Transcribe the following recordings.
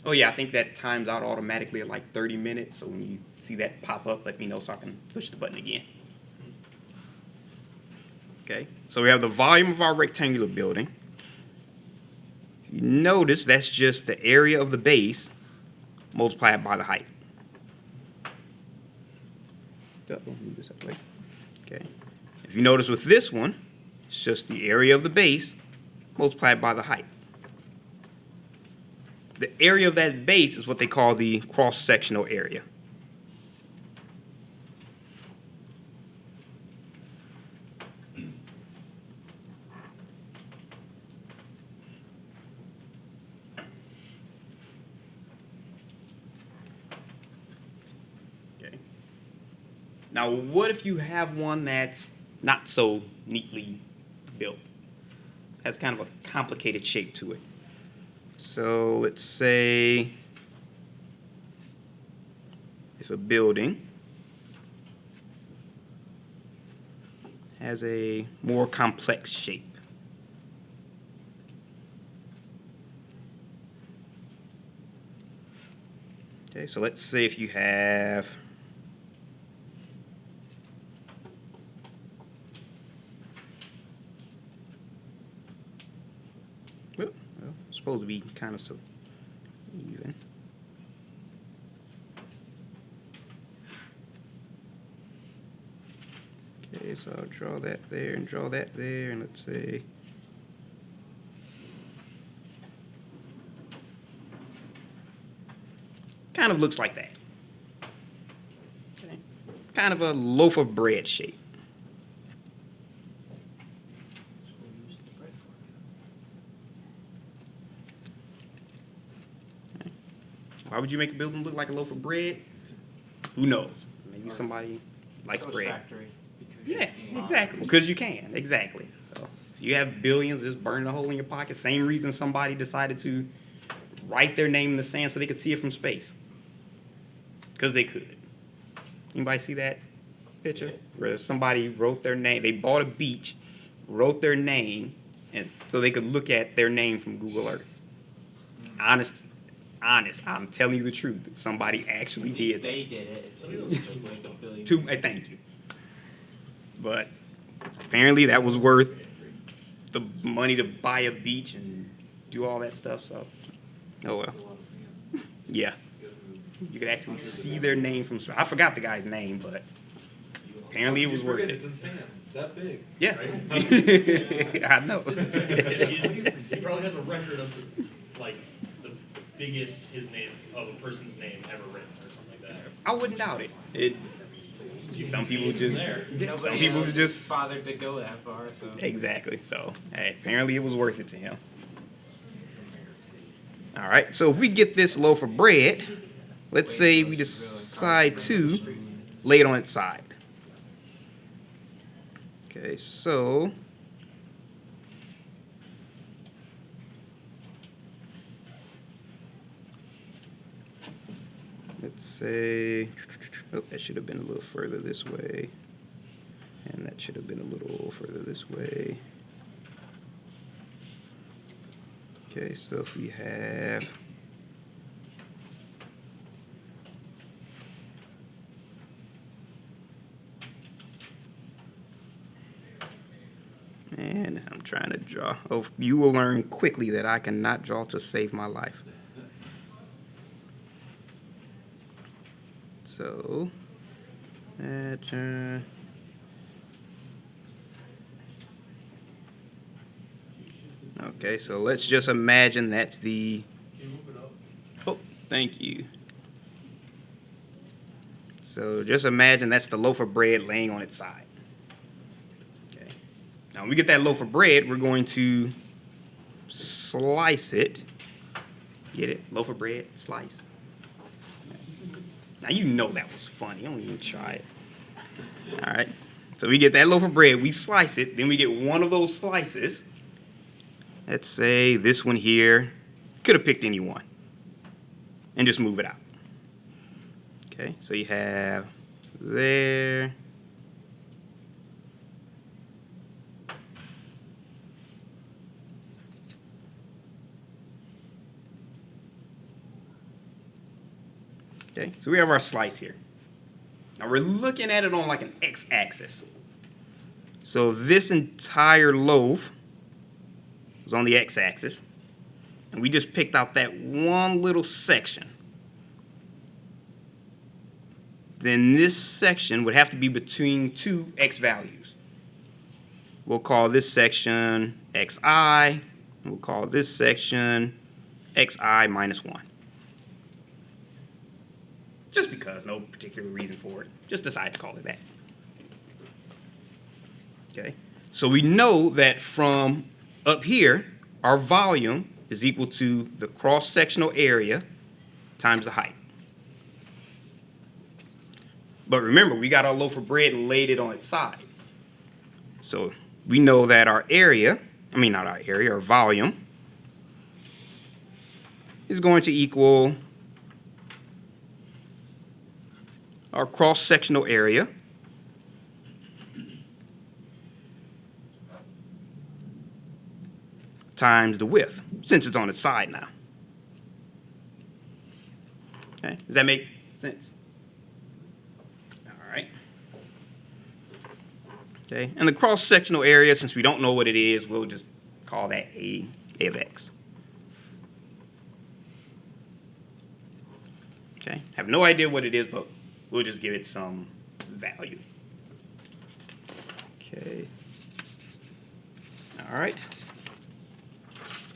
Oh yeah, I think that times out automatically at like 30 minutes. So when you see that pop up, let me know so I can push the button again. Okay, so we have the volume of our rectangular building. You notice that's just the area of the base multiplied by the height. Don't move this up, right? Okay. If you notice with this one, it's just the area of the base multiplied by the height. The area of that base is what they call the cross-sectional area. Okay. Now, what if you have one that's not so neatly built? Has kind of a complicated shape to it. So let's say if a building has a more complex shape. Okay, so let's say if you have well, it's supposed to be kind of so even. Okay, so I'll draw that there and draw that there, and let's say kind of looks like that. Okay. Kind of a loaf of bread shape. Okay. Why would you make a building look like a loaf of bread? Who knows? Maybe somebody likes bread. Factory. Yeah, exactly. Because you can, exactly. So if you have billions, just burn a hole in your pocket. Same reason somebody decided to write their name in the sand so they could see it from space. Because they could. Anybody see that picture? Where somebody wrote their name, they bought a beach, wrote their name, and so they could look at their name from Google Earth. Honest, I'm telling you the truth. Somebody actually did. They did it. It took like a billion. Thank you. But apparently that was worth the money to buy a beach and do all that stuff. So, oh well. Yeah. You could actually see their name from. I forgot the guy's name, but apparently it was worth it. It's in sand. That big. Yeah. Right? I know. He probably has a record of like the biggest his name of a person's name ever written or something like that. I wouldn't doubt it. Some people just. Yeah, some people just bothered to go that far. So exactly. So hey, apparently it was worth it to him. All right. So if we get this loaf of bread, let's say we decide to lay it on its side. Okay, so let's say, oh, that should have been a little further this way, and that should have been a little further this way. Okay, so if we have and I'm trying to draw. Oh, you will learn quickly that I cannot draw to save my life. So, okay, so let's just imagine that's the. Oh, thank you. So just imagine that's the loaf of bread laying on its side. Okay. Now, when we get that loaf of bread, we're going to slice it. Get it? Loaf of bread, slice. Now, you know that was funny. Don't even try it. All right. So we get that loaf of bread, we slice it, then we get one of those slices. Let's say this one here. Could have picked any one. And just move it out. Okay, so you have there. Okay, so we have our slice here. Now we're looking at it on like an x-axis. So this entire loaf is on the x-axis, and we just picked out that one little section. Then this section would have to be between two x values. We'll call this section xi, and we'll call this section xi minus 1. Just because, no particular reason for it. Just decide to call it that. Okay, so we know that from up here, our volume is equal to the cross-sectional area times the height. But remember, we got our loaf of bread and laid it on its side. So we know that our area, our volume, is going to equal our cross-sectional area times the width, since it's on its side now. Okay, does that make sense? All right. Okay, and the cross-sectional area, since we don't know what it is, we'll just call that A of x. Okay, have no idea what it is, but we'll just give it some value. Okay. All right.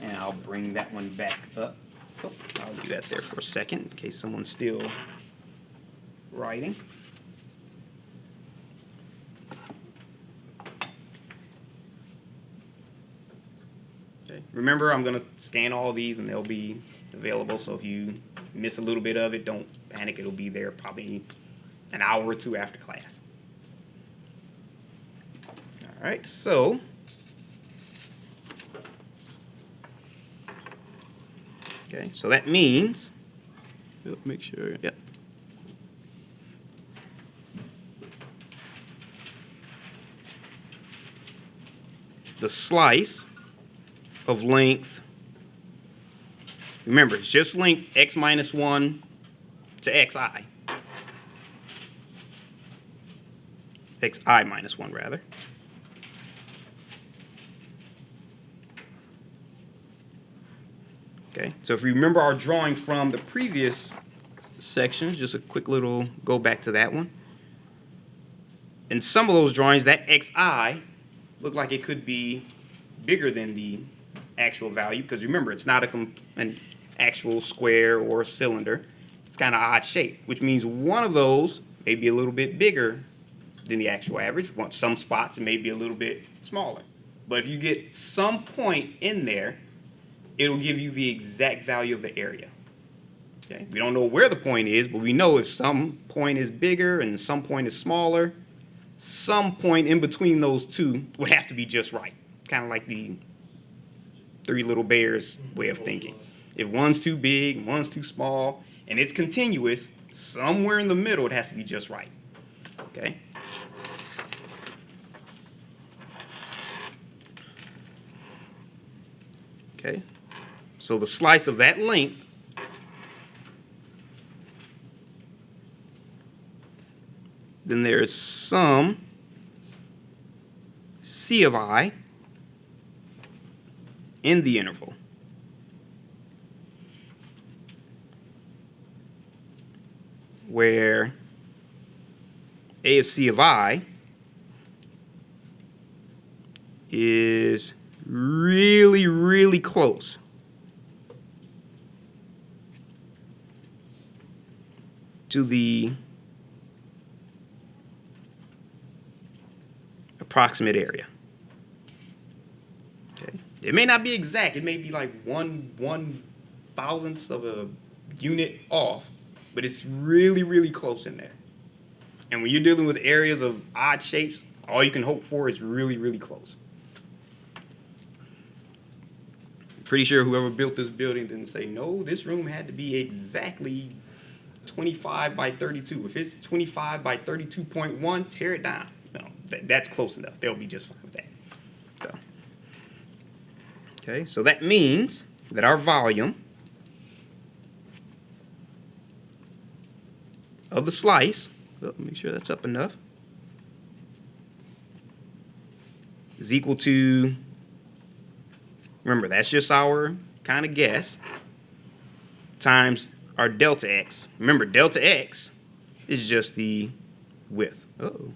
And I'll bring that one back up. Oh, I'll leave that there for a second in case someone's still writing. Okay. Remember, I'm going to scan all these and they'll be available, so if you miss a little bit of it, don't panic. It'll be there probably an hour or two after class. All right, so okay, so that means, make sure, yep. The slice of length, remember, it's just length x minus 1 to xi. Xi minus 1, rather. Okay, so if you remember our drawing from the previous section, just a quick little go back to that one. In some of those drawings, that xi looked like it could be bigger than the actual value, because remember, it's not an actual square or a cylinder. It's kind of odd shape, which means one of those may be a little bit bigger than the actual average. Some spots it may be a little bit smaller. But if you get some point in there, it'll give you the exact value of the area. Okay? We don't know where the point is, but we know if some point is bigger and some point is smaller, some point in between those two would have to be just right. Kind of like the Three Little Bears way of thinking. If one's too big, one's too small, and it's continuous, somewhere in the middle it has to be just right. Okay? Okay? So the slice of that length then there is some C of I in the interval. Where A of C of I is really, really close to the approximate area. Okay. It may not be exact. It may be like one thousandth of a unit off, but it's really, really close in there. And when you're dealing with areas of odd shapes, all you can hope for is really, really close. Pretty sure whoever built this building didn't say, no, this room had to be exactly 25 by 32. If it's 25 by 32.1, tear it down. No, that's close enough. They'll be just fine with that. So, okay, so that means that our volume of the slice, make sure that's up enough, is equal to, remember, that's just our kind of guess, times our delta x. Remember, delta x is just the width. Uh-oh.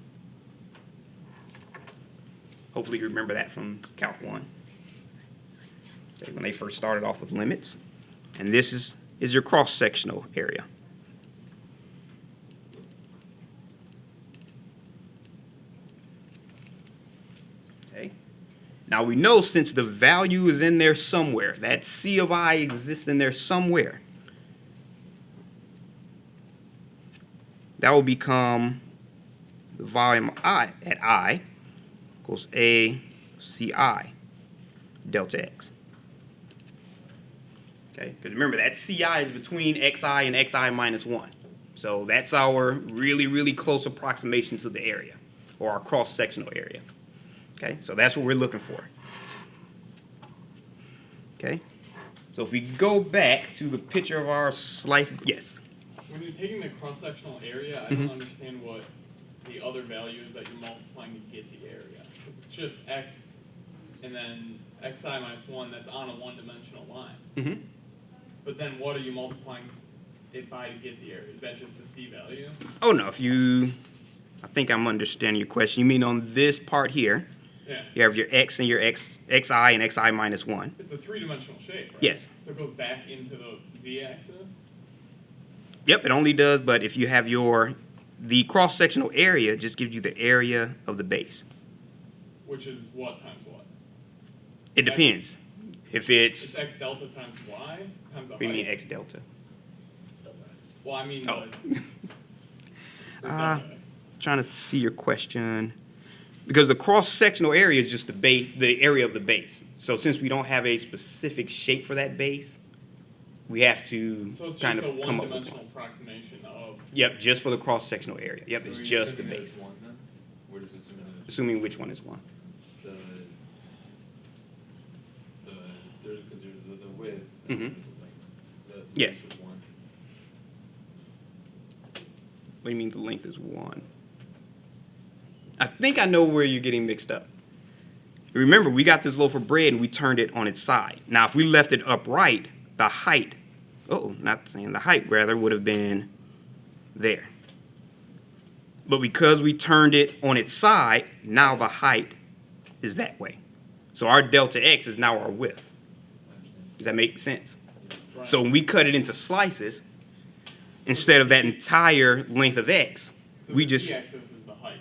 Hopefully you remember that from Calc 1. Okay, when they first started off with limits. And this is your cross-sectional area. Okay. Now we know since the value is in there somewhere, that C of I exists in there somewhere, that will become the volume I at I equals A CI delta X. Okay, because remember that CI is between XI and XI minus 1. So that's our really, really close approximation to the area, or our cross-sectional area. Okay, so that's what we're looking for. Okay, so if we go back to the picture of our slice, yes. When you're taking the cross-sectional area, I don't understand what the other value is that you're multiplying to get the area. Because it's just x and then xi minus 1 that's on a one-dimensional line. But then what are you multiplying it by to get the area? Is that just the C value? Oh no, if you, I think I'm understanding your question. You mean on this part here, Yeah. you have your x and your xi and xi minus 1. It's a three-dimensional shape, right? Yes. So it goes back into the z-axis? Yep, it only does, but if you have the cross-sectional area, just gives you the area of the base. Which is what times what? It depends. If it's, It's x delta times y times the what do you mean height? x delta? Well, I mean, Oh. the Uh, trying to see your question. Because the cross-sectional area is just the base, the area of the base. So since we don't have a specific shape for that base, we have to so it's kind just of a come up with one-dimensional one. approximation of... Yep, just for the cross-sectional area. Yep, it's just the base. One, then? We're just assuming that it's Assuming which one is 1. the there's because there's the width. Mhm. And there's the length. The Yes. length is 1. What do you mean the length is 1? I think I know where you're getting mixed up. Remember, we got this loaf of bread and we turned it on its side. Now, if we left it upright, the height, not saying the height, rather, would have been there. But because we turned it on its side, now the height is that way. So our delta x is now our width. I understand. Does that make sense? Right. So when we cut it into slices, instead of that entire length of x, So we the just, z-axis is the height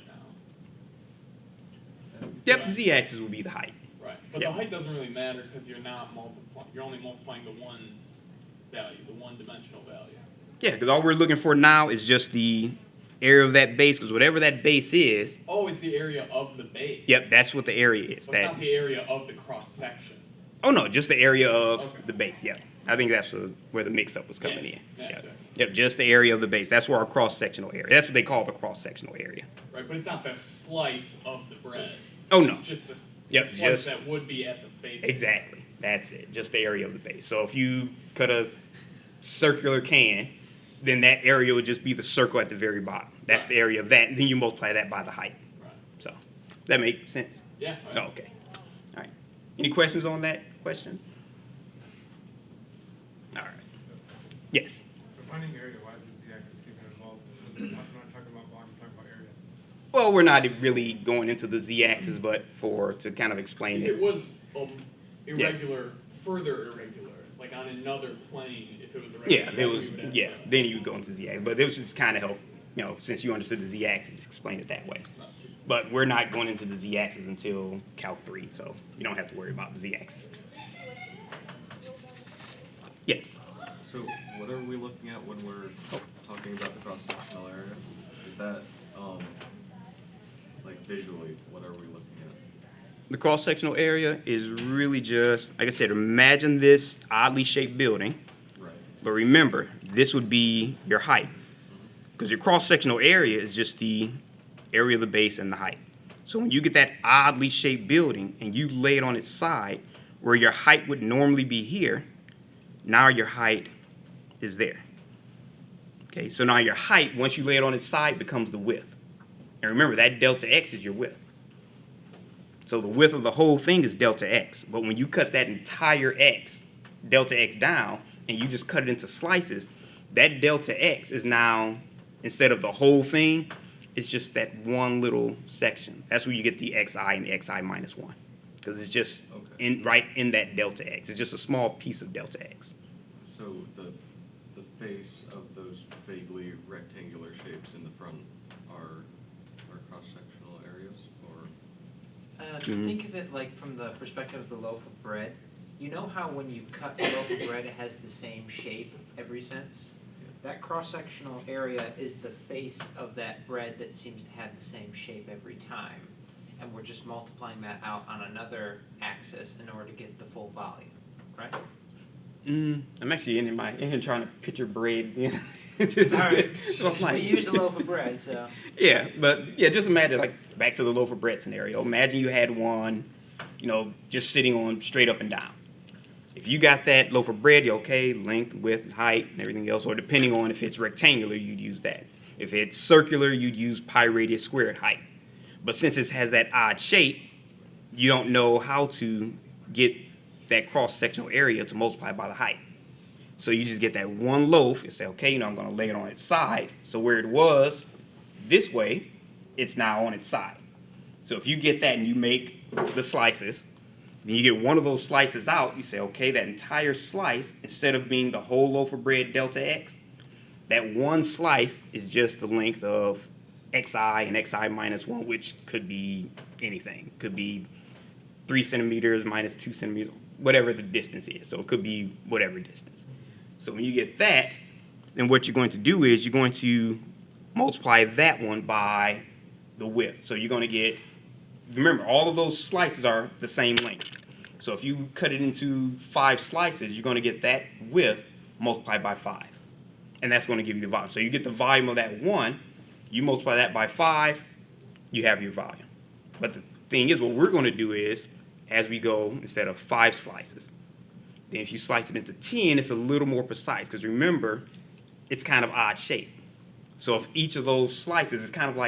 now. yep, the z-axis will be the height. Right. But Yeah. the height doesn't really matter because you're not multiplying. You're only multiplying the one value, the one-dimensional value. Yeah, because all we're looking for now is just the area of that base, because whatever that base is, Oh, it's the area of the base. yep, that's what the area is. But That, not the area of the cross-section. oh no, just the area of Okay. the base, yeah. I think that's where the mix-up was coming in. Yeah, Yep. sure. Yep, just the area of the base. That's where our cross-sectional area, that's what they call the cross-sectional area. Right, but it's not the slice of the bread. Oh no, It's just the Yep, slice just- that would be at the base. exactly, that's it, just the area of the base. So if you cut a circular can, then that area would just be the circle at the very bottom. That's Right. the area of that, and then you multiply that by the height. Right. So, that makes sense? Yeah. Oh, okay. All right. Any questions on that question? All right. Yes. For finding area, why is the z-axis even involved? Because we're not talking about volume, we're talking about area. Well, we're not really going into the z-axis, but to kind of explain If it it. was irregular, further irregular, like on another plane, if it was irregular. Yeah, there was. we would have Yeah, to- then you would go into z-axis, but it was just kind of help. Since you understood the z-axis, explain it that way. But we're not going into the z-axis until Calc 3, so you don't have to worry about the z-axis. Yes. So what are we looking at when we're talking about the cross-sectional area? Is that, like visually, what are we looking at? The cross-sectional area is really just, like I said, imagine this oddly shaped building, Right. but remember, this would be your height. Because your cross-sectional area is just the area of the base and the height. So when you get that oddly shaped building and you lay it on its side, where your height would normally be here, now your height is there. Okay, so now your height, once you lay it on its side, becomes the width. And remember, that delta x is your width. So the width of the whole thing is delta x. But when you cut that entire x, delta x down, and you just cut it into slices, that delta x is now, instead of the whole thing, it's just that one little section. That's where you get the xi and the xi minus 1. Because it's just Okay. right in that delta x. It's just a small piece of delta x. So the face of those vaguely rectangular shapes in the front are cross-sectional areas, or? Think of it like from the perspective of the loaf of bread. You know how when you cut a loaf of bread, it has the same shape every sense? That cross-sectional area is the face of that bread that seems to have the same shape every time. And we're just multiplying that out on another axis in order to get the full volume, right? I'm actually in here trying to picture bread. You know? It's just- All right. so I'm like- We used a loaf of bread, so. Yeah, but yeah, just imagine, like, back to the loaf of bread scenario. Imagine you had one, just sitting on straight up and down. If you got that loaf of bread, you're okay, length, width, height, and everything else, or depending on if it's rectangular, you'd use that. If it's circular, you'd use pi radius squared height. But since it has that odd shape, you don't know how to get that cross-sectional area to multiply by the height. So you just get that one loaf and say, okay, I'm going to lay it on its side. So where it was this way, it's now on its side. So if you get that and you make the slices, then you get one of those slices out, you say, okay, that entire slice, instead of being the whole loaf of bread delta x, that one slice is just the length of xi and xi minus 1, which could be anything. Could be 3 centimeters minus 2 centimeters, whatever the distance is. So it could be whatever distance. So when you get that, then what you're going to do is you're going to multiply that one by the width. So you're going to get, remember, all of those slices are the same length. So if you cut it into 5 slices, you're going to get that width multiplied by 5. And that's going to give you the volume. So you get the volume of that one, you multiply that by 5, you have your volume. But the thing is, what we're going to do is, as we go, instead of 5 slices, then if you slice it into 10, it's a little more precise. Because remember, it's kind of odd shape. So if each of those slices is kind of like